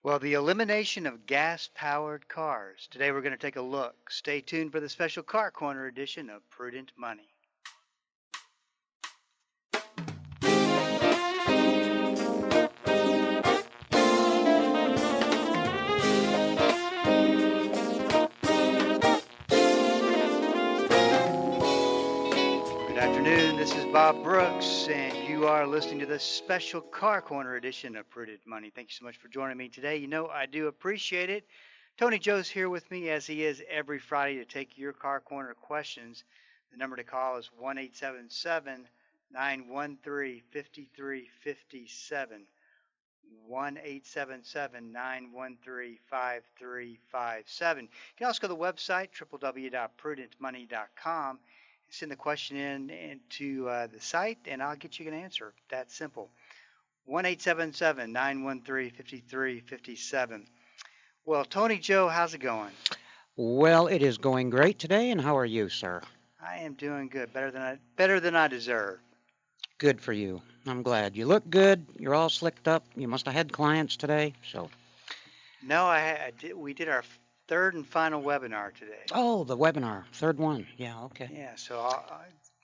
Well, the elimination of gas-powered cars. Today we're going to take a look. Stay tuned for the special Car Corner edition of Prudent Money. Good afternoon, this is Bob Brooks, and you are listening to the special Car Corner edition of Prudent Money. Thank you so much for joining me today. You know, I do appreciate it. Tony Joe's here with me, as he is every Friday, to take your Car Corner questions. The number to call is 1-877-913-5357. 1-877-913-5357. You can also go to the website, www.prudentmoney.com. Send the question in to the site, and I'll get you an answer. That simple. 1-877-913-5357. Well, Tony Joe, how's it going? Well, it is going great today, and how are you, sir? I am doing good, better than I deserve. Good for you. I'm glad. You look good. You're all slicked up. You must have had clients today, so. No, we did our third and final webinar today. Oh, the webinar, third one. Yeah, okay. Yeah, so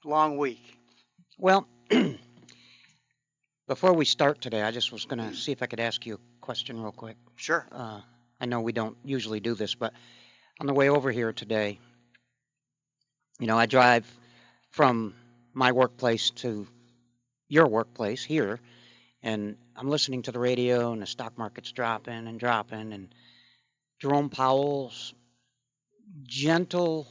long week. Well, before we start today, I just was going to see if I could ask you a question real quick. Sure. I know we don't usually do this, but on the way over here today, you know, I drive from my workplace to your workplace here, and I'm listening to the radio, and the stock market's dropping, and Jerome Powell's gentle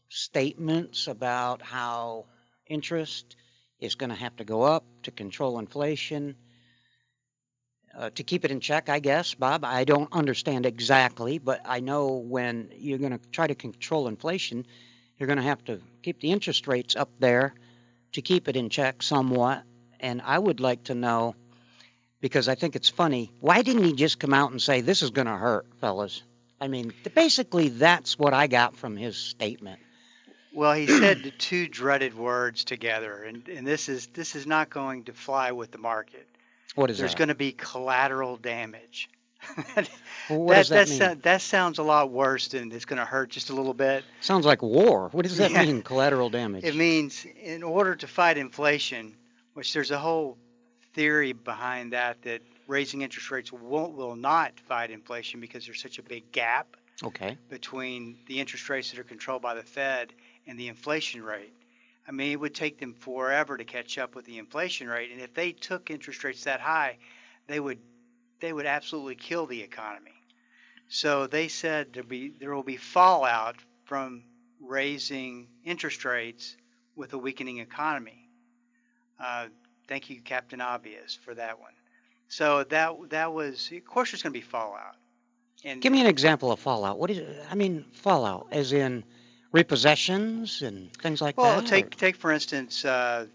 statements about how interest is going to have to go up to control inflation, to keep it in check, I guess, Bob. I don't understand exactly, but I know when you're going to try to control inflation, you're going to have to keep the interest rates up there to keep it in check somewhat. And I would like to know, because I think it's funny, why didn't he just come out and say, this is going to hurt, fellas? I mean, basically, that's what I got from his statement. Well, he said the two dreaded words together, and this is not going to fly with the market. What is There's that? going to be collateral damage. Well, what does that mean? That sounds a lot worse than it's going to hurt just a little bit. Sounds like war. What does that mean, collateral damage? It means in order to fight inflation, which there's a whole theory behind that raising interest rates will not fight inflation because there's such a big gap between the interest rates that are controlled by the Fed and the inflation rate. I mean, it would take them forever to catch up with the inflation rate, and if they took interest rates that high, they would absolutely kill the economy. So they said there will be fallout from raising interest rates with a weakening economy. Thank you, Captain Obvious, for that one. So that was, of course, there's going to be fallout. And give me an example of fallout. What is it? I mean, fallout, as in repossessions and things like that? Well, take for instance, as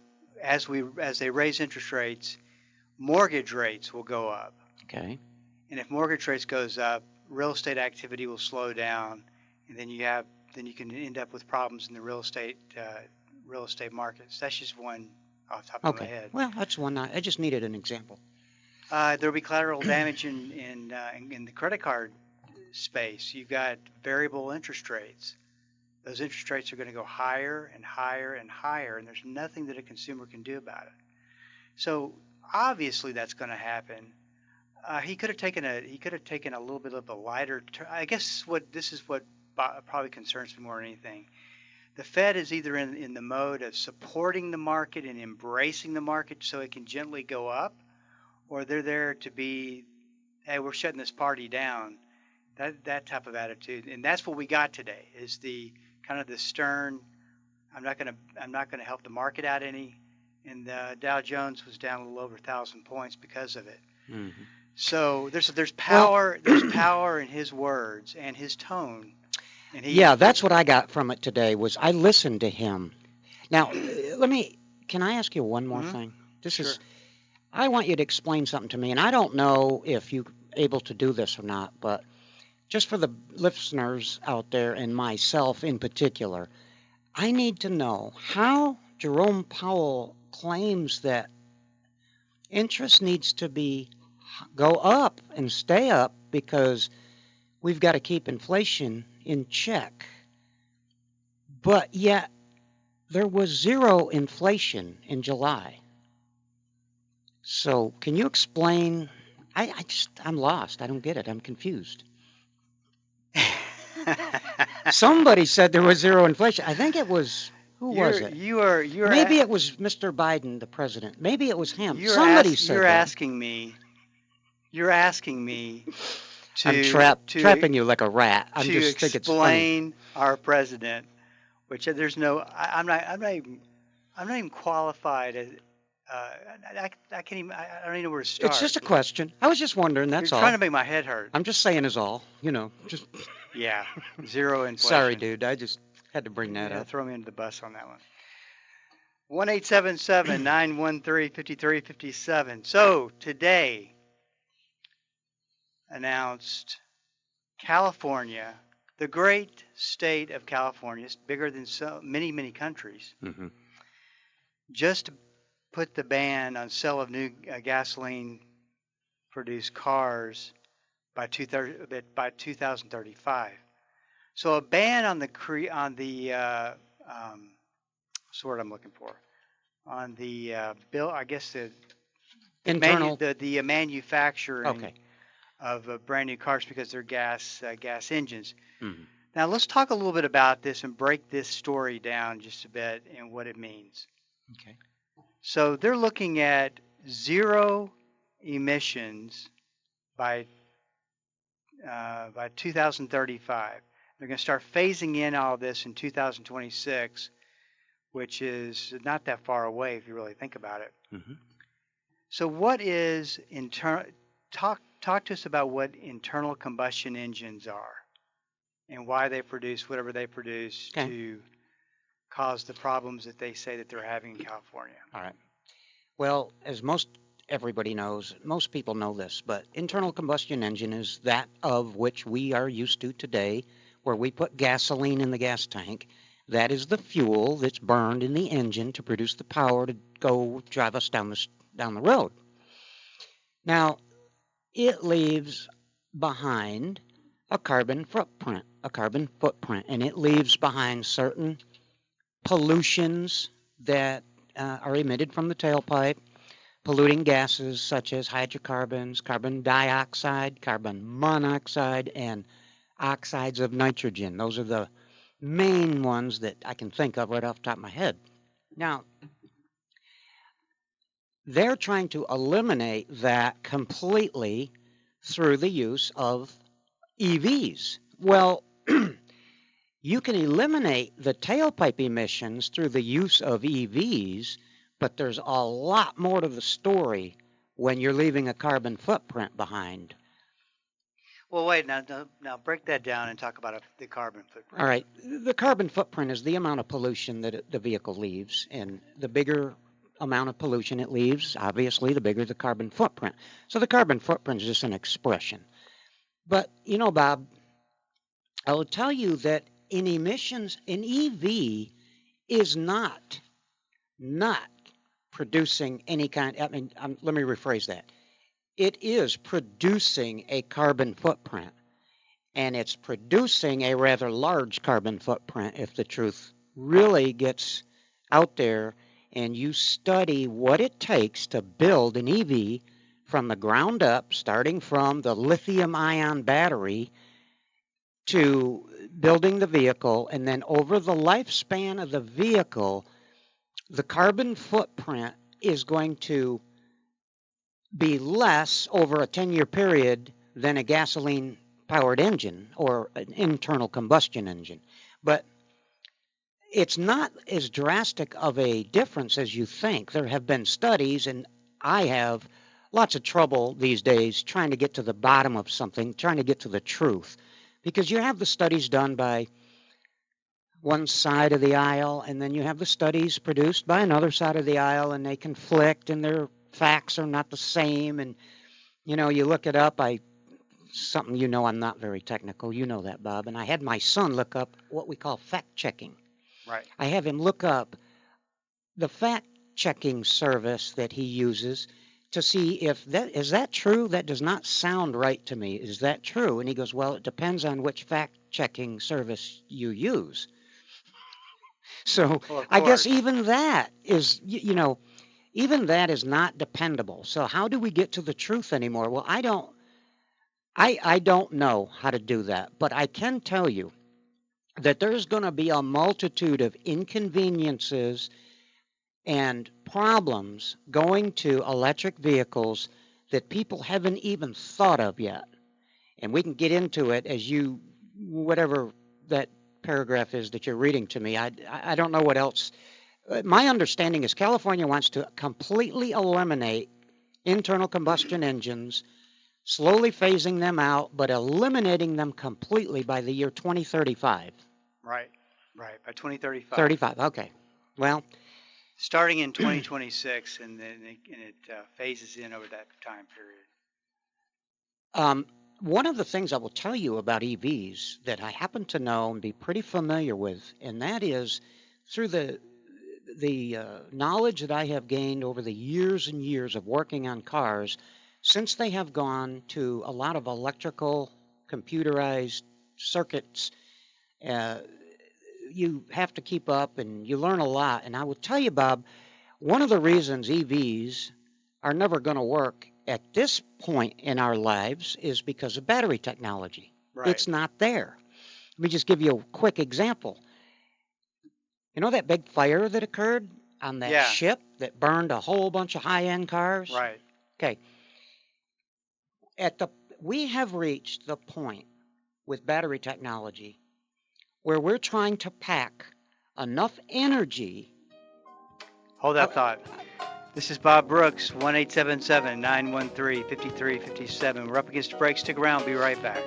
they raise interest rates, mortgage rates will go up. Okay. And if mortgage rates goes up, real estate activity will slow down, and then you can end up with problems in the real estate markets. That's just one off the top of my head. Well, that's one. I just needed an example. There'll be collateral damage in the credit card space. You've got variable interest rates. Those interest rates are going to go higher and higher and higher, and there's nothing that a consumer can do about it. So obviously that's going to happen. He could have taken a little bit of a lighter. I guess this is what probably concerns me more than anything. The Fed is either in the mode of supporting the market and embracing the market so it can gently go up, or they're there to be, hey, we're shutting this party down. That type of attitude, and that's what we got today. Is the kind of the stern, I'm not going to help the market out any, and Dow Jones was down a little over 1,000 points because of it. Mm-hmm. So there's power in his words and his tone. And that's what I got from it today. Was I listened to him. Now, can I ask you one more thing? Sure. I want you to explain something to me, and I don't know if you're able to do this or not, but just for the listeners out there and myself in particular, I need to know how Jerome Powell claims that interest needs to be go up and stay up because we've got to keep inflation in check. But yet, there was zero inflation in July. So, can you explain? I'm lost. I don't get it. I'm confused. Somebody said there was zero inflation. I think it was, who was it? Maybe it was Mr. Biden, the president. Maybe it was him. Somebody said you're that. You're asking me to I'm trapping you like a rat. I just think it's funny. Explain our president, which there's no. I'm not even qualified as. I can't even. I don't even know where to start. It's just a question. I was just wondering. That's You're all. trying to make my head hurt. I'm just saying is all. Just. Yeah, zero inflation. Sorry, dude. I just had to bring that up. Throw me under the bus on that one. 1-877-913-5357. So today announced California, the great state of California, it's bigger than so many countries, just put the ban on sale of new gasoline-produced cars by 2035. So a ban on the what's the word I'm looking for? On the bill, I guess the manufacturing of brand new cars because they're gas engines. Mm-hmm. Now let's talk a little bit about this and break this story down just a bit and what it means. Okay. So they're looking at zero emissions by 2035. They're going to start phasing in all this in 2026, which is not that far away if you really think about it. Mm-hmm. So what is talk to us about what internal combustion engines are and why they produce whatever they produce to cause the problems that they say that they're having in California. All right. Well, as everybody knows, most people know this, but internal combustion engine is that of which we are used to today, where we put gasoline in the gas tank. That is the fuel that's burned in the engine to produce the power to go drive us down the road. Now, it leaves behind a carbon footprint, and it leaves behind certain pollutions that are emitted from the tailpipe, polluting gases such as hydrocarbons, carbon dioxide, carbon monoxide, and oxides of nitrogen. Those are the main ones that I can think of right off the top of my head. Now, they're trying to eliminate that completely through the use of EVs. Well, you can eliminate the tailpipe emissions through the use of EVs, but there's a lot more to the story when you're leaving a carbon footprint behind. Well, wait, now break that down and talk about the carbon footprint. All right. The carbon footprint is the amount of pollution that the vehicle leaves, and the bigger amount of pollution it leaves, obviously, the bigger the carbon footprint. So the carbon footprint is just an expression. But, Bob, I will tell you that in emissions, an EV is not producing any kind, let me rephrase that. It is producing a carbon footprint, and it's producing a rather large carbon footprint if the truth really gets out there and you study what it takes to build an EV from the ground up, starting from the lithium-ion battery to building the vehicle, and then over the lifespan of the vehicle, the carbon footprint is going to be less over a 10-year period than a gasoline-powered engine or an internal combustion engine. But it's not as drastic of a difference as you think. There have been studies, and I have lots of trouble these days trying to get to the bottom of something, trying to get to the truth. Because you have the studies done by one side of the aisle, and then you have the studies produced by another side of the aisle, and they conflict, and their facts are not the same. And, you look it up. I'm not very technical. You know that, Bob. And I had my son look up what we call fact-checking. Right. I have him look up the fact-checking service that he uses to see if is that true? That does not sound right to me. Is that true? And he goes, well, it depends on which fact-checking service you use. So Well, of I guess course. even that is, even that is not dependable. So how do we get to the truth anymore? Well, I don't know how to do that, but I can tell you that there's going to be a multitude of inconveniences and problems going to electric vehicles that people haven't even thought of yet. And we can get into it as whatever that paragraph is that you're reading to me. I don't know what else. My understanding is California wants to completely eliminate internal combustion engines, slowly phasing them out, but eliminating them completely by the year 2035. Right. By 2035. 35, okay. Well, starting in 2026, and then it phases in over that time period. One of the things I will tell you about EVs that I happen to know and be pretty familiar with, and that is through the knowledge that I have gained over the years and years of working on cars, since they have gone to a lot of electrical, computerized circuits, you have to keep up and you learn a lot. And I will tell you, Bob, one of the reasons EVs are never going to work at this point in our lives is because of battery technology. Right. It's not there. Let me just give you a quick example. You know that big fire that occurred on that ship that burned a whole bunch of high-end cars? Right. Okay. We have reached the point with battery technology where we're trying to pack enough energy. Hold that thought. This is Bob Brooks, 1-877-913-5357. We're up against the break. Stick around. Be right back.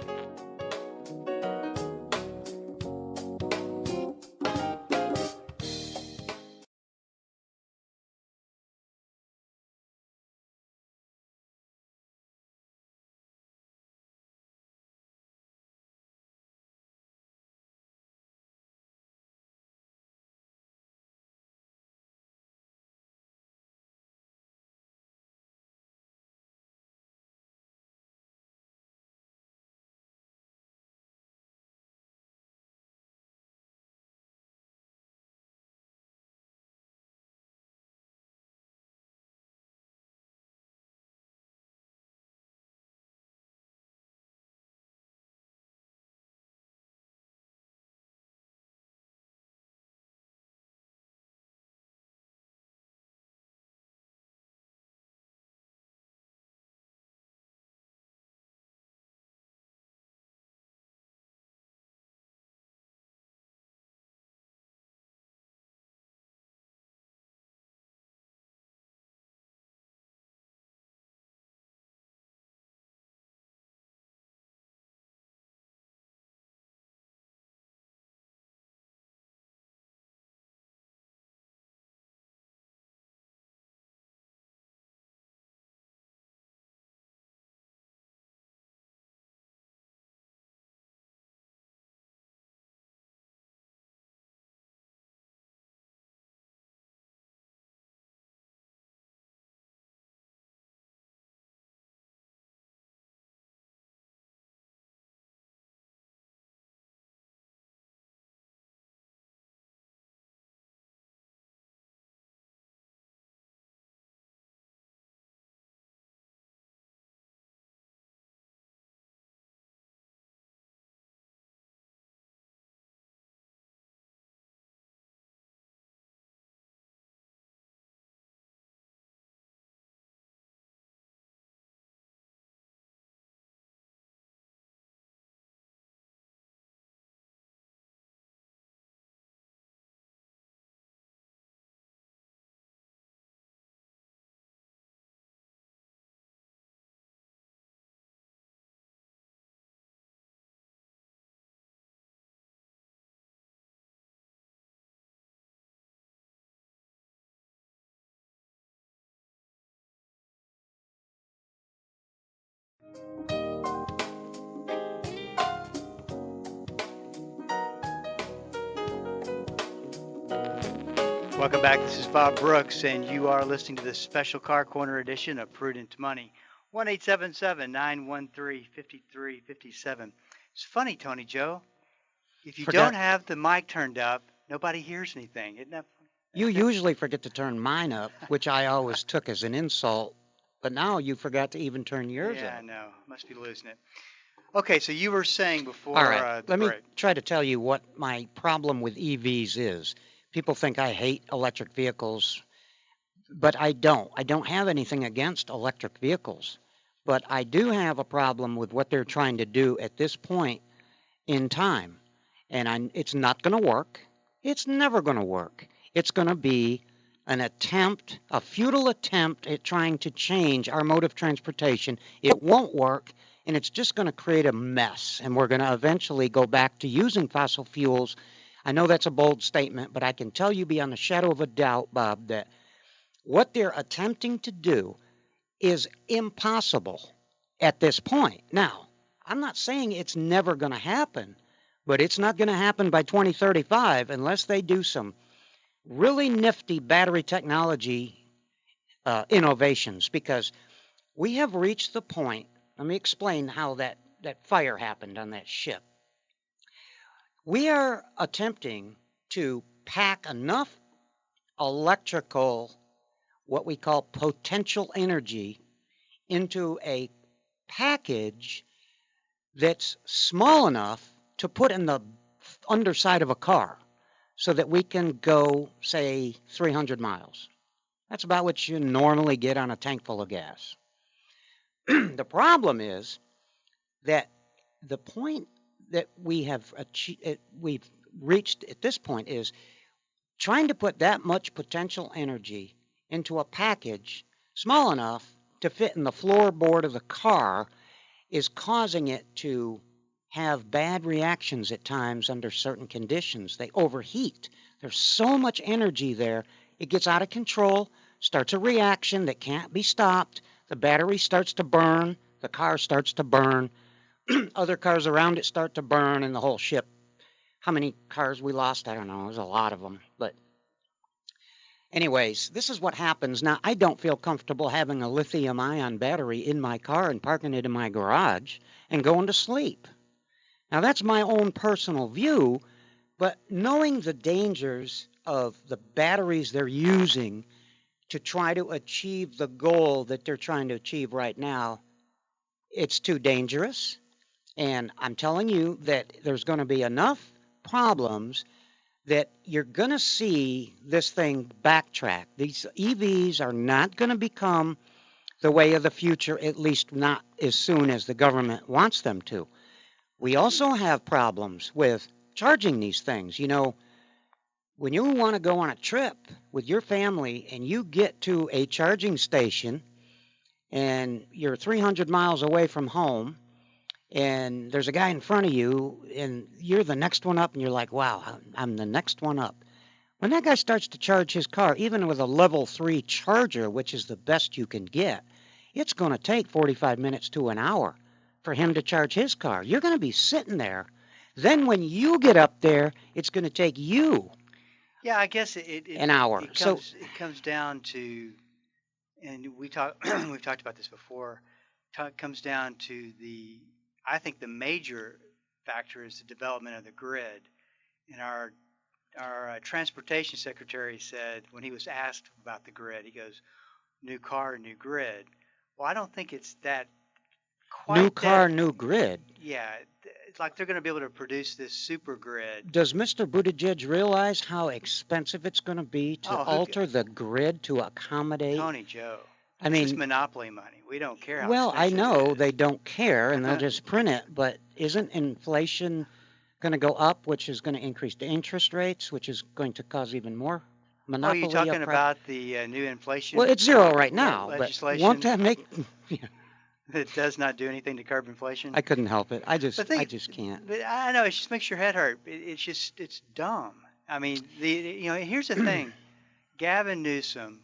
Welcome back. This is Bob Brooks, and you are listening to the special Car Corner edition of Prudent Money. 1-877-913-5357. It's funny, Tony Joe. If you don't have the mic turned up, nobody hears anything. Isn't that funny? You usually forget to turn mine up, which I always took as an insult, but now you forgot to even turn yours up. Yeah, I know. Must be losing it. Okay, so you were saying before. All right, let me break. try to tell you what my problem with EVs is. People think I hate electric vehicles, but I don't. I don't have anything against electric vehicles, but I do have a problem with what they're trying to do at this point in time. And it's not going to work. It's never going to work. It's going to be an attempt, a futile attempt at trying to change our mode of transportation. It won't work, and it's just going to create a mess. And we're going to eventually go back to using fossil fuels. I know that's a bold statement, but I can tell you beyond a shadow of a doubt, Bob, that what they're attempting to do is impossible at this point. Now, I'm not saying it's never going to happen, but it's not going to happen by 2035 unless they do some really nifty battery technology innovations, because we have reached the point. Let me explain how that fire happened on that ship. We are attempting to pack enough electrical, what we call potential energy, into a package that's small enough to put in the underside of a car so that we can go, say, 300 miles. That's about what you normally get on a tank full of gas. The problem is that the point that we've reached at this point is trying to put that much potential energy into a package small enough to fit in the floorboard of the car is causing it to have bad reactions at times under certain conditions. They overheat. There's so much energy there, it gets out of control, starts a reaction that can't be stopped. The battery starts to burn, the car starts to burn, other cars around it start to burn, and the whole ship. How many cars we lost? I don't know. There's a lot of them. But anyways, this is what happens. Now, I don't feel comfortable having a lithium-ion battery in my car and parking it in my garage and going to sleep. Now, that's my own personal view, but knowing the dangers of the batteries they're using to try to achieve the goal that they're trying to achieve right now, it's too dangerous. And I'm telling you that there's going to be enough problems that you're going to see this thing backtrack. These EVs are not going to become the way of the future, at least not as soon as the government wants them to. We also have problems with charging these things. You know, when you want to go on a trip with your family and you get to a charging station and you're 300 miles away from home and there's a guy in front of you and you're the next one up and you're like, wow, I'm the next one up. When that guy starts to charge his car, even with a level 3 charger, which is the best you can get, it's going to take 45 minutes to an hour for him to charge his car. You're going to be sitting there. Then when you get up there, it's going to take you an hour. It comes down to, and we've talked about this before, comes down to I think the major factor is the development of the grid. And our transportation secretary said, when he was asked about the grid, he goes, new car, new grid. Well, I don't think it's that quite new car, new grid. Yeah, it's like they're going to be able to produce this super grid. Does Mr. Buttigieg realize how expensive it's going to be to alter the grid to accommodate? Tony Joe. I mean, it's monopoly money. We don't care how well, I know it is. they don't care, and they'll just print it, but isn't inflation going to go up, which is going to increase the interest rates, which is going to cause even more monopoly? Oh, you're talking about the new inflation? Well, it's zero right now, legislation? But won't that make... It does not do anything to curb inflation? I couldn't help it. I just can't. But I know, it just makes your head hurt. It's dumb. I mean, here's the thing. Gavin Newsom,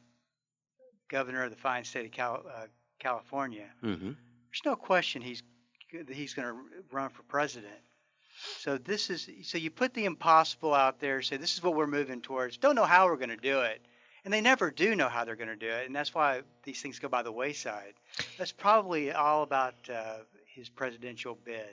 governor of the fine state of California, there's no question he's going to run for president. So you put the impossible out there, say this is what we're moving towards. Don't know how we're going to do it. And they never do know how they're going to do it. And that's why these things go by the wayside. That's probably all about his presidential bid.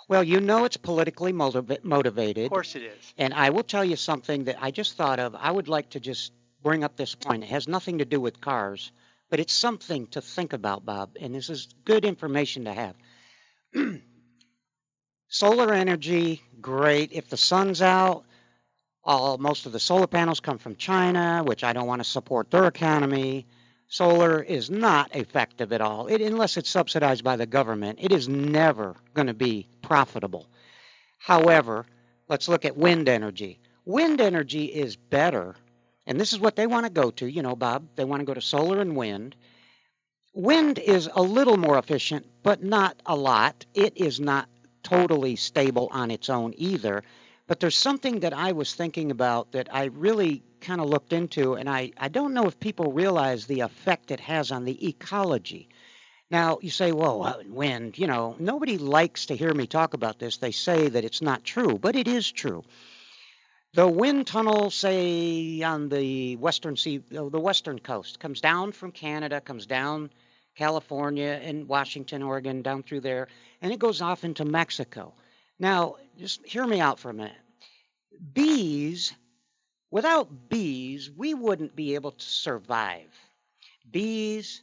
Well, you know it's politically Of motivated. course it is. And I will tell you something that I just thought of. I would like to just bring up this point. It has nothing to do with cars, but it's something to think about, Bob. And this is good information to have. Solar energy, great. If the sun's out, most of the solar panels come from China, which I don't want to support their economy. Solar is not effective at all. Unless it's subsidized by the government, it is never going to be profitable. However, let's look at wind energy. Wind energy is better, and this is what they want to go to, Bob. They want to go to solar and wind. Wind is a little more efficient, but not a lot. It is not totally stable on its own either. But there's something that I was thinking about that I really kind of looked into, and I don't know if people realize the effect it has on the ecology. Now, you say, well, wind, nobody likes to hear me talk about this. They say that it's not true, but it is true. The wind tunnel, say, on the western coast, comes down from Canada, comes down California and Washington, Oregon, down through there, and it goes off into Mexico. Now, just hear me out for a minute. Without bees, we wouldn't be able to survive. Bees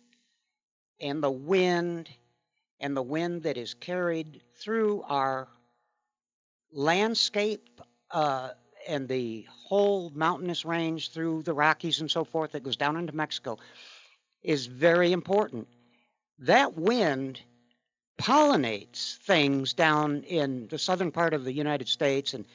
and the wind that is carried through our landscape and the whole mountainous range through the Rockies and so forth that goes down into Mexico is very important. That wind pollinates things down in the southern part of the United States and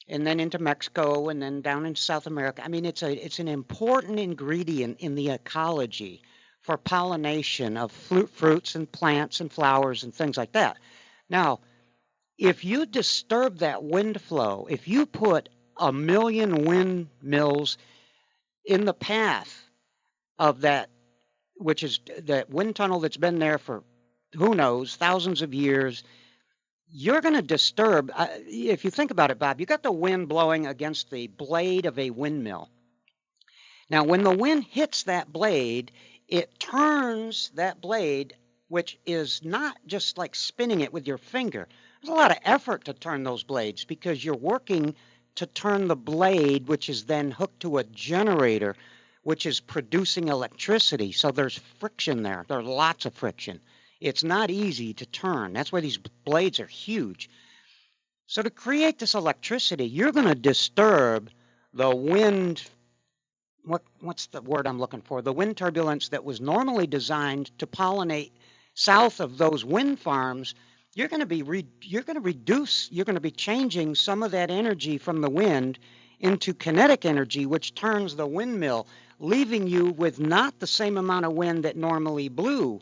then into Mexico and then down into South America. I mean, it's an important ingredient in the ecology for pollination of fruits and plants and flowers and things like that. Now, if you disturb that wind flow, if you put 1 million windmills in the path of that, which is that wind tunnel that's been there for who knows, thousands of years, you're going to disturb, if you think about it, Bob, you got the wind blowing against the blade of a windmill. Now, when the wind hits that blade, it turns that blade, which is not just like spinning it with your finger. There's a lot of effort to turn those blades because you're working to turn the blade, which is then hooked to a generator, which is producing electricity. So there's friction there. There's lots of friction. It's not easy to turn. That's why these blades are huge. So to create this electricity, you're going to disturb the wind. What's the word I'm looking for? The wind turbulence that was normally designed to pollinate south of those wind farms. You're going to be changing some of that energy from the wind into kinetic energy, which turns the windmill, leaving you with not the same amount of wind that normally blew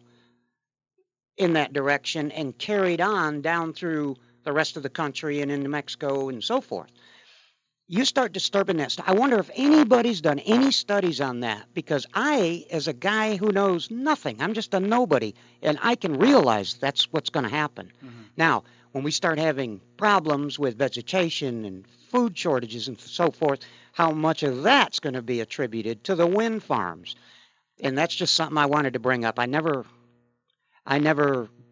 in that direction and carried on down through the rest of the country and into Mexico and so forth. You start disturbing that stuff. I wonder if anybody's done any studies on that, because I, as a guy who knows nothing, I'm just a nobody, and I can realize that's what's going to happen. Mm-hmm. Now, when we start having problems with vegetation and food shortages and so forth, how much of that's going to be attributed to the wind farms? And that's just something I wanted to bring up. I never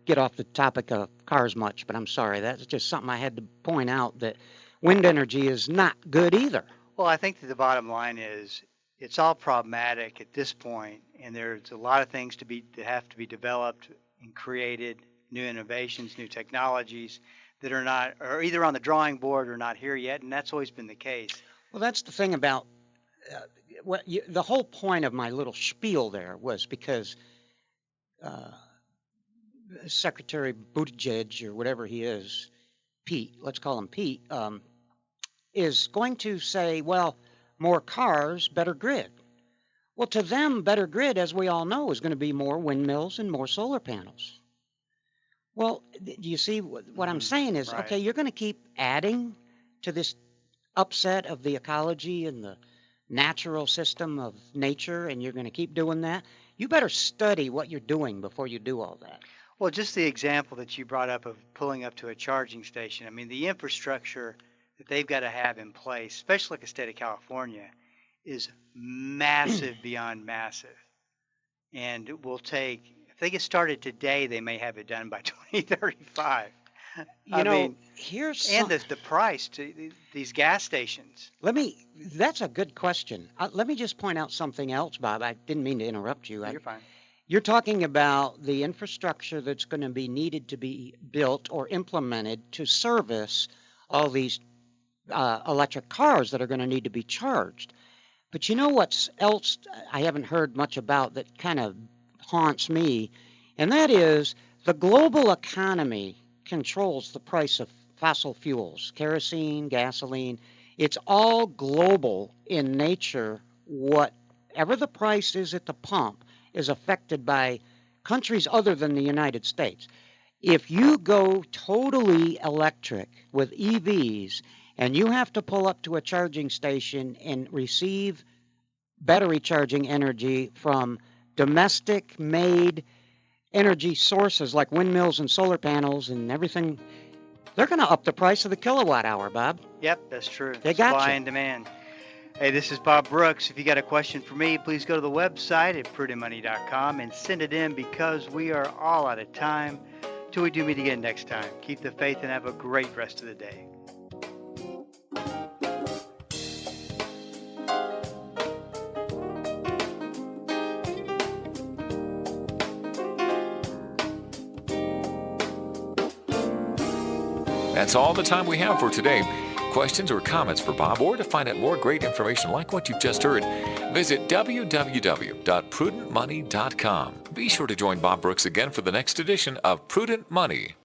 get off the topic of cars much, but I'm sorry. That's just something I had to point out, that wind energy is not good either. Well, I think that the bottom line is it's all problematic at this point, and there's a lot of things that have to be developed and created, new innovations, new technologies that are either on the drawing board or not here yet, and that's always been the case. Well, that's the thing about the whole point of my little spiel there was because Secretary Buttigieg, or whatever he is, Pete, let's call him Pete, is going to say, well, more cars, better grid. Well, to them, better grid, as we all know, is going to be more windmills and more solar panels. Well, do you see what I'm saying is, right. Okay, you're going to keep adding to this upset of the ecology and the natural system of nature, and you're going to keep doing that. You better study what you're doing before you do all that. Well, just the example that you brought up of pulling up to a charging station. I mean, the infrastructure that they've got to have in place, especially like the state of California, is massive beyond massive. And it will take, if they get started today, they may have it done by 2035. You know, here's and the price to these gas stations. That's a good question. Let me just point out something else, Bob. I didn't mean to interrupt you. You're fine. You're talking about the infrastructure that's going to be needed to be built or implemented to service all these electric cars that are going to need to be charged. But you know what's else I haven't heard much about that kind of haunts me, and that is the global economy controls the price of fossil fuels, kerosene, gasoline. It's all global in nature. Whatever the price is at the pump is affected by countries other than the United States. If you go totally electric with EVs and you have to pull up to a charging station and receive battery charging energy from domestic made energy sources like windmills and solar panels and everything, they're going to up the price of the kilowatt hour, Bob. Yep, that's true. They got Supply you. and demand. Hey, this is Bob Brooks. If you got a question for me, please go to the website at prudentmoney.com and send it in, because we are all out of time. Till we do meet again next time. Keep the faith and have a great rest of the day. That's all the time we have for today. Questions or comments for Bob, or to find out more great information like what you've just heard, visit www.prudentmoney.com. Be sure to join Bob Brooks again for the next edition of Prudent Money.